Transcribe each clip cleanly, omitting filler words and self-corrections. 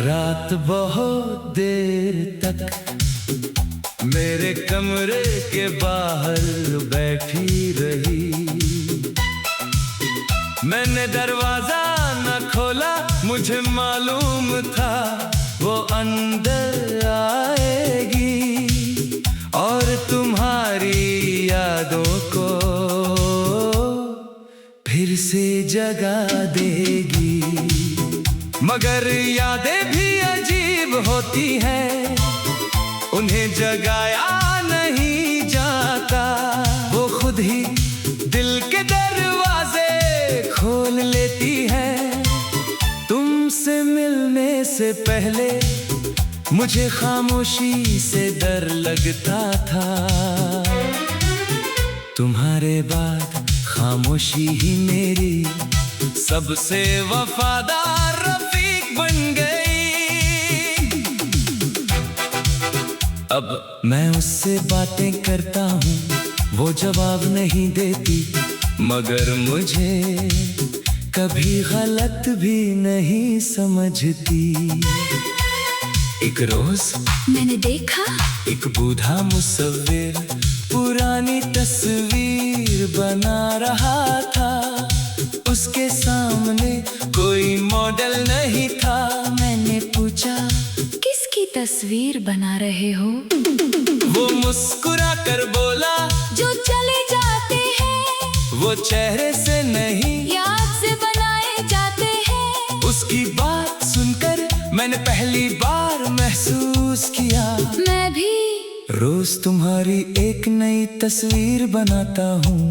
रात बहुत देर तक मेरे कमरे के बाहर बैठी रही। मैंने दरवाजा न खोला, मुझे मालूम था वो अंदर आएगी और तुम्हारी यादों को फिर से जगा देगी। मगर यादें भी अजीब होती हैं, उन्हें जगाया नहीं जाता। वो खुद ही दिल के दरवाजे खोल लेती है। तुमसे मिलने से पहले मुझे खामोशी से डर लगता था। तुम्हारे बाद खामोशी ही मेरी सबसे वफादार रफीक बन गई। अब मैं उससे बातें करता हूँ, वो जवाब नहीं देती, मगर मुझे कभी गलत भी नहीं समझती। एक रोज मैंने देखा एक बूढ़ा मुसव्विर पुरानी तस्वीर बना रहा था। उसके सामने कोई मॉडल नहीं था। मैंने पूछा, किसकी तस्वीर बना रहे हो? वो मुस्कुरा कर बोला, जो चले जाते हैं वो चेहरे से नहीं याद से बनाए जाते हैं। उसकी बात सुनकर मैंने पहली बार महसूस किया, मैं भी रोज तुम्हारी एक नई तस्वीर बनाता हूँ।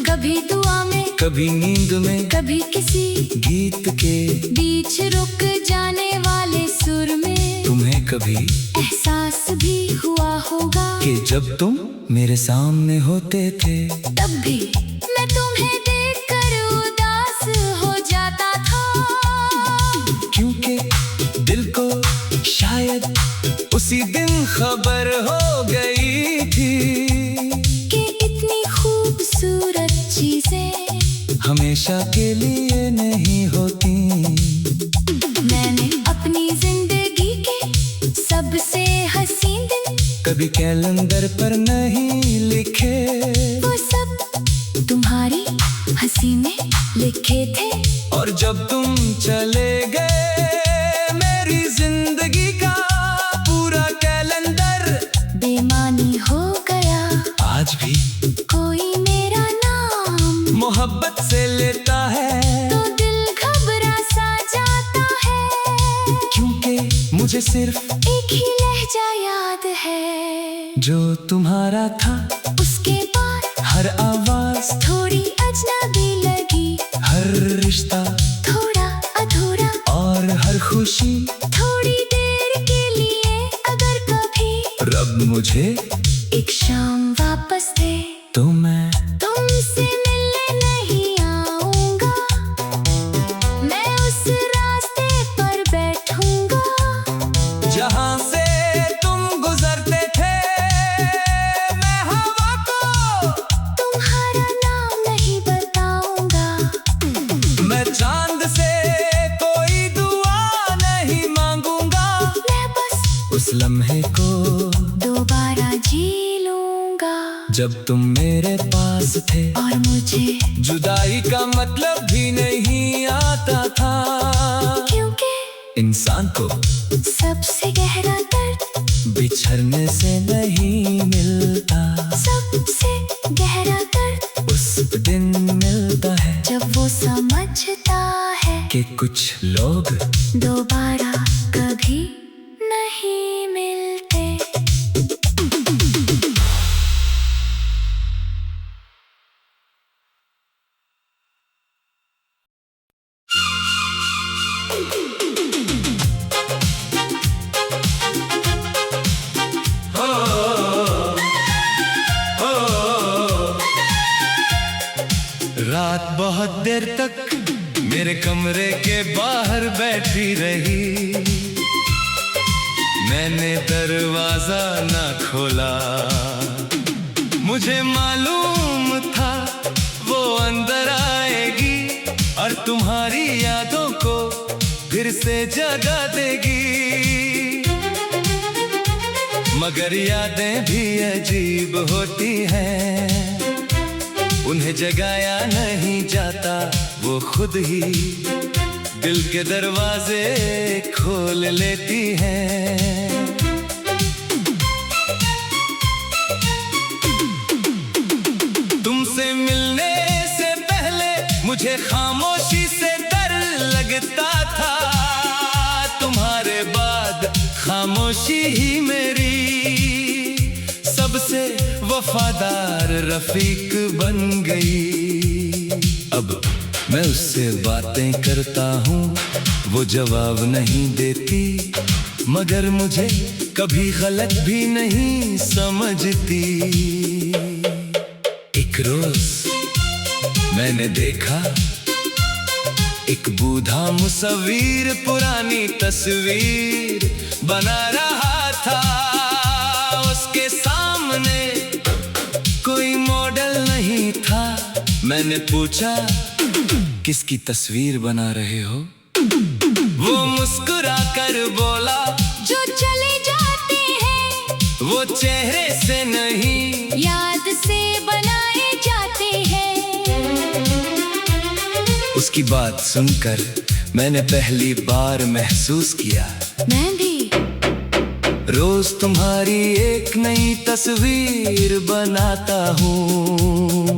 कभी दुआ में, कभी नींद में, कभी किसी गीत के बीच रुक जाने वाले सुर में। तुम्हें कभी एहसास भी हुआ होगा कि जब तुम मेरे सामने होते थे, तब भी मैं तुम्हें देखकर उदास हो जाता था। क्योंकि दिल को शायद उसी दिन खबर हो गई थी कि इतनी खूबसूरत चीजें हमेशा के लिए नहीं होती। मैंने अपनी जिंदगी के सबसे हसीन दिन कभी कैलेंडर पर नहीं लिखे, वो सब तुम्हारी हंसी में लिखे थे। और जब तुम चले गए मेरी जिंदगी का पूरा कैलेंडर बेमानी हो गया। आज भी कोई मेरा नाम मोहब्बत से लेता है, तो दिल घबरा सा जाता है। क्योंकि मुझे सिर्फ एक ही लहजा याद है, जो तुम्हारा था। उसके बाद हर आवाज थोड़ी अजनबी लगी, हर रिश्ता थोड़ा अधूरा, और हर खुशी थोड़ी देर के लिए। अगर कभी रब मुझे एक शाम वापस दे, तो मैं तुमसे मिलने नहीं आऊंगा। मैं उस रास्ते पर बैठूंगा जहां से तुम गुजरते थे। मैं हवा को तुम्हारा नाम नहीं बताऊंगा। मैं चांद से कोई दुआ नहीं मांगूंगा। मैं बस उस लम्हे को दोबारा जी लूंगा, जब तुम मेरे पास थे और मुझे जुदाई का मतलब भी नहीं आता था। क्योंकि इंसान को सबसे गहरा दर्द बिछड़ने से नहीं मिलता, सबसे गहरा दर्द उस दिन मिलता है जब वो समझता है कि कुछ लोग दोबारा कभी नहीं मिलते। रात बहुत देर तक मेरे कमरे के बाहर बैठी रही। मैंने दरवाजा ना खोला। मुझे मालूम था वो अंदर आएगी और तुम्हारी यादों को फिर से जगा देगी। मगर यादें भी अजीब होती हैं, उन्हें जगाया नहीं जाता, वो खुद ही दिल के दरवाजे खोल लेती हैं। तुमसे मिलने से पहले मुझे खामोशी से डर लगता था, तुम्हारे बाद खामोशी ही मेरी सबसे वफादार रफीक बन गई। अब मैं उससे बातें करता हूँ, वो जवाब नहीं देती, मगर मुझे कभी गलत भी नहीं समझती। एक रोज मैंने देखा एक बूढ़ा मुसव्विर पुरानी तस्वीर बना रहा था। उसके सामने कोई मॉडल नहीं था। मैंने पूछा, किसकी तस्वीर बना रहे हो? वो मुस्कुरा कर बोला, जो चले जाते हैं वो चेहरे से नहीं याद से बनाए जाते हैं। उसकी बात सुनकर मैंने पहली बार महसूस किया, मैं भी रोज तुम्हारी एक नई तस्वीर बनाता हूँ।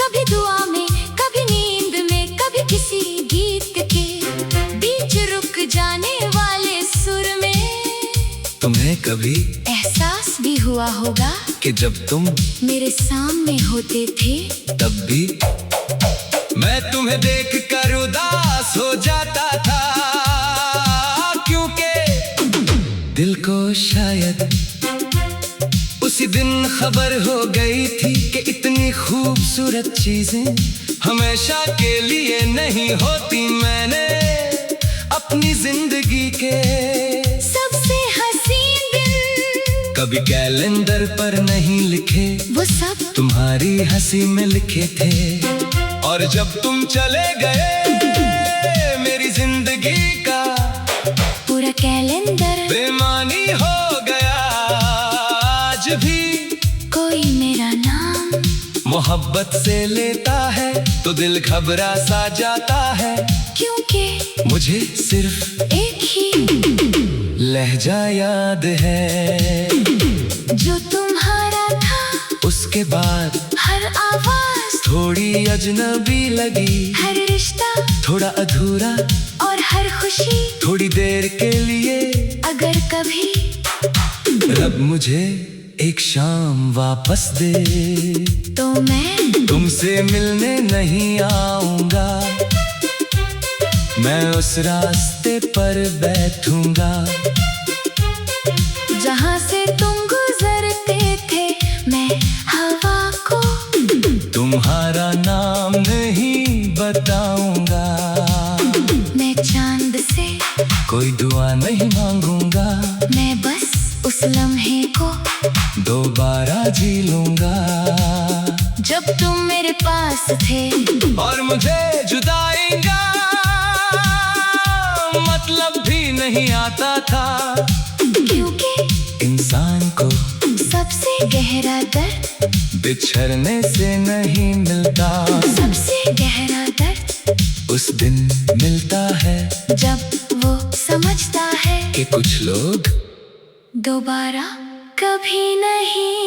कभी दुआ में, कभी नींद में, कभी किसी गीत के बीच रुक जाने वाले सुर में। तुम्हें कभी एहसास भी हुआ होगा कि जब तुम मेरे सामने होते थे, तब भी मैं तुम्हें देख कर उदास हो जाता था, क्योंकि दिल को शायद उसी दिन खबर हो गई थी कि इतनी खूबसूरत चीजें हमेशा के लिए नहीं होती। मैंने अपनी जिंदगी के सबसे हसीन दिन कभी कैलेंडर पर नहीं लिखे, वो सब तुम्हारी हंसी में लिखे थे। और जब तुम चले गए मेरी जिंदगी का पूरा कैलेंडर बेमानी हो गया। आज भी कोई मेरा नाम मोहब्बत से लेता है तो दिल घबरा सा जाता है, क्योंकि मुझे सिर्फ एक ही लहजा याद है जो तुम्हारा था। उसके बाद हर आवाज थोड़ी अजनबी लगी, हर रिश्ता थोड़ा अधूरा, और हर खुशी थोड़ी देर के लिए। अगर कभी रब मुझे एक शाम वापस दे तो मैं तुमसे मिलने नहीं आऊंगा, मैं उस रास्ते पर बैठूंगा जहाँ से तुम गुजरते थे। मैं हवा को तुम्हारा नाम नहीं बताऊंगा, मैं चांद से कोई दुआ नहीं मांगूंगा, मैं बस उस लम्हे को दोबारा जी लूंगा जब तुम मेरे पास थे। और मुझे जुदाई का मतलब भी नहीं आता था, क्योंकि इंसान को सबसे गहरा दर्द बिछड़ने से नहीं मिलता, सबसे गहरा दर्द उस दिन मिलता है जब वो समझता है कि कुछ लोग दोबारा कभी नहीं